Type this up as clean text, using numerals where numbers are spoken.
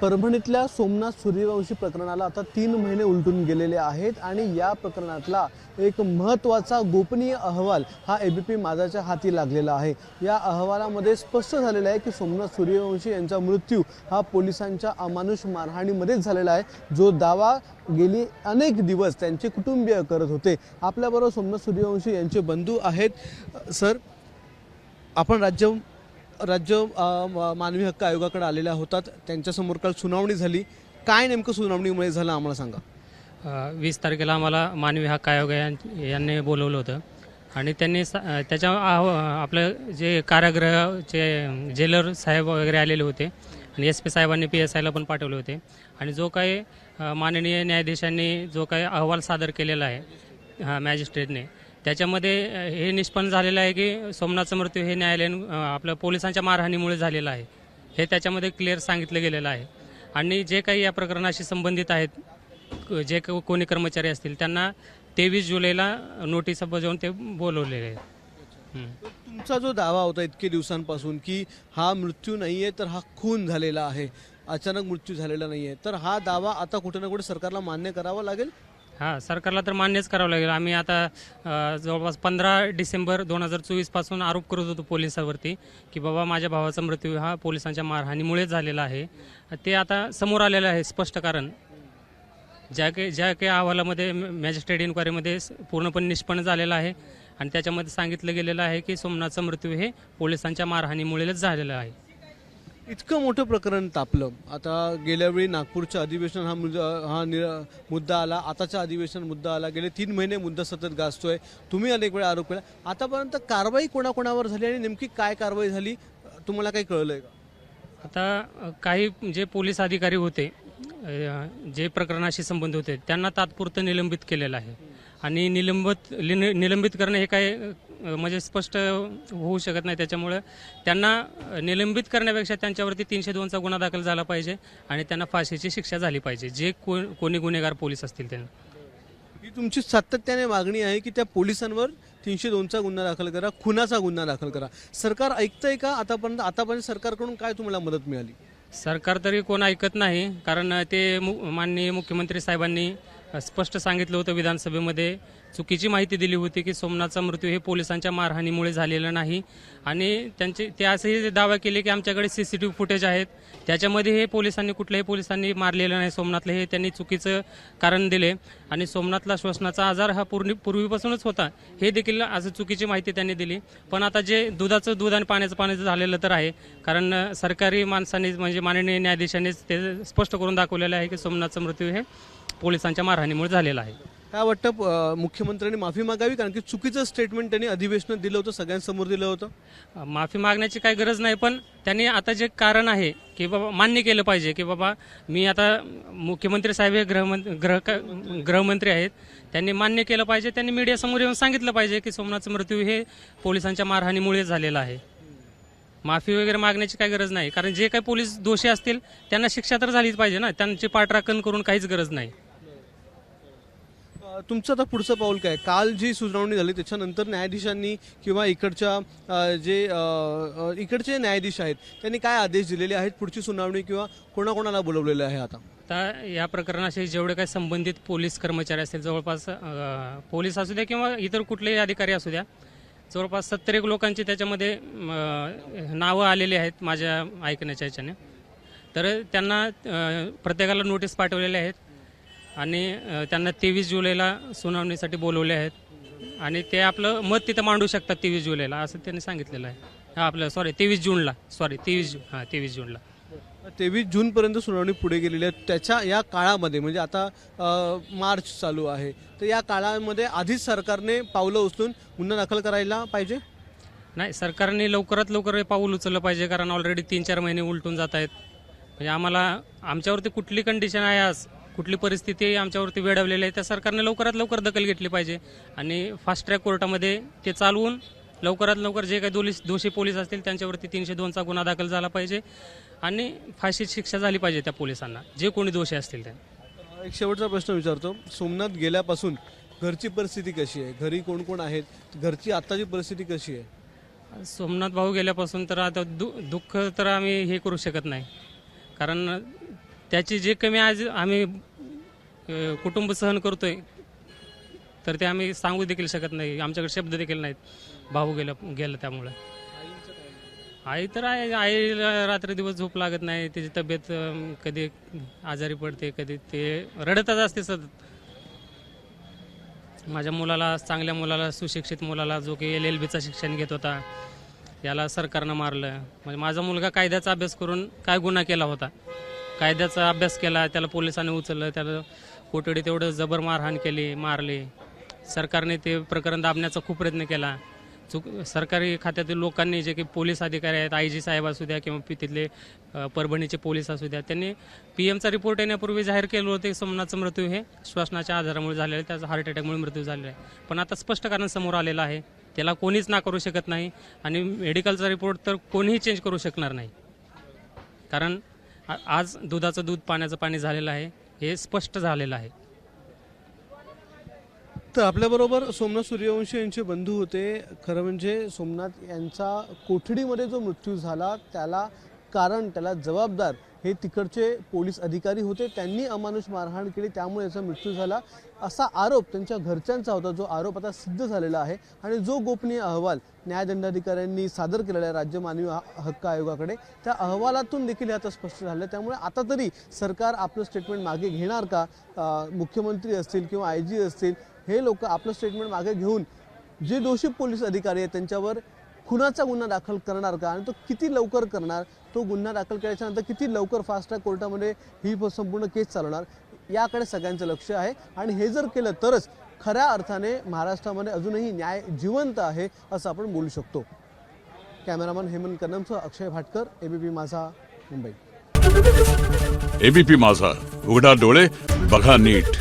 परभणीतल्या सोमनाथ सूर्यवंशी प्रकरणाला आता 3 महिने उलटून गेलेले आहेत आणि या प्रकरणातला एक महत्त्वाचा गोपनीय अहवाल हा एबीपी माझाच्या हाती लागलेला आहे। या अहवालामध्ये स्पष्ट झालेलं आहे की सोमनाथ सूर्यवंशी यांचा मृत्यू हा पोलिसांच्या अमानुष मारहाणीमध्येच झालेला आहे, जो दावा गेली अनेक दिवस त्यांचे कुटुंबीय करत होते। आपल्याबरोबर सोमनाथ सूर्यवंशी यांचे बंधू आहेत। सर, आपण राज्य मानवी हक्क आयोगाकडे आलेल्या होतात, त्यांच्यासमोर काल सुनावणी झाली। काय नेमकं सुनावणीमुळे झालं आम्हाला सांगा। 20 तारखेला आम्हाला मानवी हक्क आयोग यांनी बोलवलं होतं आणि त्यांनी त्याच्या आपलं जे कारागृहाचे जेलर साहेब वगैरे आलेले होते आणि SP साहेबांनी PSIला पण पाठवले होते आणि जो काही माननीय न्यायाधीशांनी जो काही अहवाल सादर केलेला आहे मॅजिस्ट्रेटने, त्याच्यामध्ये हे निष्पन्न झालेलं आहे की सोमनाथचा मृत्यू हे न्यायालयीन आपल्या पोलिसांच्या मारहाणीमुळे झालेला आहे, हे त्याच्यामध्ये क्लिअर सांगितलं गेलेलं आहे। आणि जे काही या प्रकरणाशी संबंधित आहेत, जे कोणी कर्मचारी असतील, त्यांना 23 जुलैला नोटीस बजावून ते बोलवलेले आहे। तुमचा जो दावा होता इतके दिवसांपासून की हा मृत्यू नाहीये तर हा खून झालेला आहे, अचानक मृत्यू झालेला नाहीये, तर हा दावा आता कुठे ना कुठे सरकारला मान्य करावा लागेल। हां, सरकारला तर मान्यच करावं लागेल। आम्ही आता जवळपास 15 डिसेंबर 2024 पासून आरोप करत होतो पोलिसांवरती की बाबा माझ्या भावाचा मृत्यू हा पोलिसांच्या मारहाणीमुळे झालेला आहे। ते आता समोर आलेलं आहे स्पष्ट कारण, ज्या काही अहवालामध्ये मॅजिस्ट्रेट इन्क्वायरीमध्ये पूर्णपणे निष्पन्न झालेला आहे आणि त्याच्यामध्ये सांगितलं गेलेलं आहे की सोमनाथचा मृत्यू हे पोलिसांच्या मारहाणीमुळेच झालेला आहे। इतकं मोठं प्रकरण तापलं। आता गेल्या वेळी नागपूरच्या अधिवेशन हा मुद्दा आला, आताच्या अधिवेशन मुद्दा आला, गेले 3 महिने मुद्दा सतत गाजतोय। तुम्ही अनेक वेळा आरोप केला, आतापर्यंत कारवाई कोणाकोणावर झाली आणि नेमकी काय कारवाई झाली तुम्हाला काही कळलंय का? आता काही जे पोलीस अधिकारी होते, जे प्रकरणाशी संबंधित होते, त्यांना तात्पुरतं निलंबित केलेलं आहे आणि निलंबित करणं हे काय म्हणजे स्पष्ट होऊ शकत नाही। त्याच्यामुळे त्यांना निलंबित करण्यापेक्षा त्यांच्यावरती 302चा गुन्हा दाखल झाला पाहिजे आणि त्यांना फाशीची शिक्षा झाली पाहिजे, जे कोणी गुन्हेगार पोलीस असतील त्यांना। ही तुमची सातत्याने मागणी आहे की त्या पोलिसांवर 302चा गुन्हा दाखल करा, खुनाचा गुन्हा दाखल करा। सरकार ऐकतंय का आतापर्यंत सरकारकडून काय तुम्हाला मदत मिळाली? सरकार तरी कोण ऐकत नाही, कारण ते माननीय मुख्यमंत्री साहेबांनी स्पष्ट सांगितलं होतं विधानसभेमध्ये, चुकीची माहिती दिली होती की सोमनाथचा मृत्यू हे पोलिसांच्या मारहाणीमुळे झालेला नाही आणि ते असेही दावा केले की आमच्याकडे CCTV फुटेज आहेत, त्याच्यामध्ये हे कुठल्याही पोलिसांनी मारलेलं नाही सोमनाथला, हे त्यांनी चुकीचं कारण दिले आणि सोमनाथला श्वसनाचा आजार हा पूर्वीपासूनच होता, हे देखील असं चुकीची माहिती त्यांनी दिली। पण आता जे दुधाचं दूध आणि पाण्याचं पाणी झालेलं तर आहे, कारण सरकारी माणसांनी म्हणजे माननीय न्यायाधीशांनीच ते स्पष्ट करून दाखवलेलं आहे की सोमनाथचा मृत्यू हे पोलिसांच्या मारहाणीमुळे झालेला आहे। काय वाटतं मुख्यमंत्र्यांनी माफी मागावी, कारण की चुकीचं स्टेटमेंट त्यांनी अधिवेशनात दिलं होतं, सगळ्यांसमोर दिलं होतं। माफी मागण्याची काही गरज नाही, पण त्यांनी आता जे कारण आहे की बाबा मान्य केलं पाहिजे की बाबा मी आता मुख्यमंत्री साहेब हे गृहमंत्री आहेत, त्यांनी मान्य केलं पाहिजे, त्यांनी मीडियासमोर येऊन सांगितलं पाहिजे की सोमनाथचा मृत्यू हे पोलिसांच्या मारहाणीमुळे झालेला आहे। माफी वगैरे मागण्याची काही गरज नाही, कारण जे काही पोलीस दोषी असतील त्यांना शिक्षा तर झालीच पाहिजे ना, त्यांची पाठराखण करून काहीच गरज नाही। तुमचं आता पुढचं पाऊल काय? काल जी सुनावणी झाली त्याच्यानंतर न्यायाधीशांनी किंवा इकडचे न्यायाधीश आहेत त्यांनी काय आदेश दिलेले आहेत? पुढची सुनावणी किंवा कोणाकोणाला बोलवलेलं आहे? आता या प्रकरणाशी जेवढे काही संबंधित पोलीस कर्मचारी असतील, जवळपास पोलीस असू द्या किंवा इतर कुठलेही अधिकारी असू द्या, जवळपास 70 लोकांची त्याच्यामध्ये नावं आलेली आहेत माझ्या ऐकण्याच्या ह्याच्याने, तर त्यांना प्रत्येकाला नोटीस पाठवलेले आहेत आणि त्यांना 23 जुलैला सुनावणीसाठी बोलवले आहेत आणि ते आपलं मत तिथं मांडू शकतात 23 जुलैला, असं त्यांनी सांगितलेलं आहे। 23 जूनला 23 जूनला 23 जूनपर्यंत सुनावणी पुढे गेलेली आहे। त्याच्या या काळामध्ये म्हणजे आता मार्च चालू आहे, तर या काळामध्ये आधीच सरकारने पावलं उचलून गुन्हा दाखल करायला पाहिजे? नाही, सरकारने लवकरात लवकर पाऊल उचललं पाहिजे, कारण ऑलरेडी 3-4 महिने उलटून जात आहेत। म्हणजे आमच्यावरती कुठली कंडिशन आहे, आज कुठली परिस्थिती आमच्यावरती वेढवलेली आहे, त्या सरकारने लवकरात लवकर दखल घेतली पाहिजे आणि फास्ट ट्रॅक कोर्टामध्ये ते चालवून लवकरात लवकर जे काही दोषी पोलीस असतील त्यांच्यावरती 302चा गुन्हा दाखल झाला पाहिजे आणि फाशीची शिक्षा झाली पाहिजे त्या पोलिसांना, जे कोणी दोषी असतील त्यांना। एक शेवटचा प्रश्न विचारतो, सोमनाथ गेल्यापासून घरची परिस्थिती कशी आहे? घरी कोण कोण आहेत? घरची आत्ताची परिस्थिती कशी आहे? सोमनाथ भाऊ गेल्यापासून तर आता दुःख तर आम्ही हे करू शकत नाही, कारण त्याची जे कमी आज आम्ही कुटुंब सहन करतोय तर ते आम्ही सांगू देखील शकत नाही, आमच्याकडे शब्द देखील नाहीत भाऊ गेलं त्यामुळे. आई तर आहे, आईला रात्री दिवस झोप लागत नाही, तिची तब्येत कधी आजारी पडते, कधी ते रडतच असते सतत. माझ्या मुलाला, चांगल्या मुलाला, सुशिक्षित मुलाला जो की LLBचं शिक्षण घेत होता याला सरकारनं मारलं. म्हणजे माझा मुलगा कायद्याचा अभ्यास करून काय गुन्हा केला होता, कायद्याचा अभ्यास केला, त्याला पोलिसांनी उचललं, त्याला कोठडीत एवढं जबर मारहाण केली, मारले. सरकारने ते प्रकरण दाबण्याचा खूप प्रयत्न केला. सरकारी खात्यातील लोकांनी, जे की पोलीस अधिकारी आहेत, IG साहेब असू द्या किंवा तिथले परभणीचे पोलीस असू द्या, त्यांनी PMचा रिपोर्ट येण्यापूर्वी जाहीर केलं होतं की सोमनाथचा मृत्यू हे श्वसनाच्या आजारामुळे झालेला आहे, त्याचा हार्ट अटॅकमुळे मृत्यू झालेला आहे. पण आता स्पष्ट कारण समोर आलेलं आहे, त्याला कोणीच नाकारू शकत नाही आणि मेडिकलचा रिपोर्ट तर कोणीही चेंज करू शकणार नाही. कारण आज दुधाचं दूध पाण्याचं पाणी झालेलं आहे, हे स्पष्ट झालेलं आहे. तर आपल्याबरोबर सोमनाथ सूर्यवंशी यांचे बंधू होते. खरं म्हणजे सोमनाथ यांचा कोठडीमध्ये जो मृत्यू झाला त्याला जबाबदार हे तिकडचे पोलीस अधिकारी होते. त्यांनी अमानुष मारहाण केली, त्यामुळे याचा मृत्यू झाला असा आरोप त्यांच्या घरच्यांचा होता, जो आरोप आता सिद्ध झालेला आहे. आणि जो गोपनीय अहवाल न्यायदंडाधिकाऱ्यांनी सादर केलेला आहे राज्य मानवी हक्क आयोगाकडे, त्या अहवालातून देखील आता स्पष्ट झालं. त्यामुळे आता तरी सरकार आपलं स्टेटमेंट मागे घेणार का? मुख्यमंत्री असतील किंवा IG असतील, हे लोक आपलं स्टेटमेंट मागे घेऊन जे दोषी पोलीस अधिकारी आहेत त्यांच्यावर खुनाचा गुन्हा दाखल करणार का? आणि तो किती लवकर करणार? तो गुन्हा दाखल केल्याच्या नंतर किती लवकर फास्ट ट्रॅक कोर्टामध्ये ही संपूर्ण केस चालवणार? याकडे सगळ्यांचं लक्ष आहे. आणि हे जर केलं तरच खऱ्या अर्थाने महाराष्ट्रामध्ये अजूनही न्याय जिवंत आहे असं आपण बोलू शकतो. कॅमेरामन हेमंत कन्नमसह अक्षय भाटकर, ABP माझा, मुंबई. ABP माझा, उघडा डोळे बघा नीट.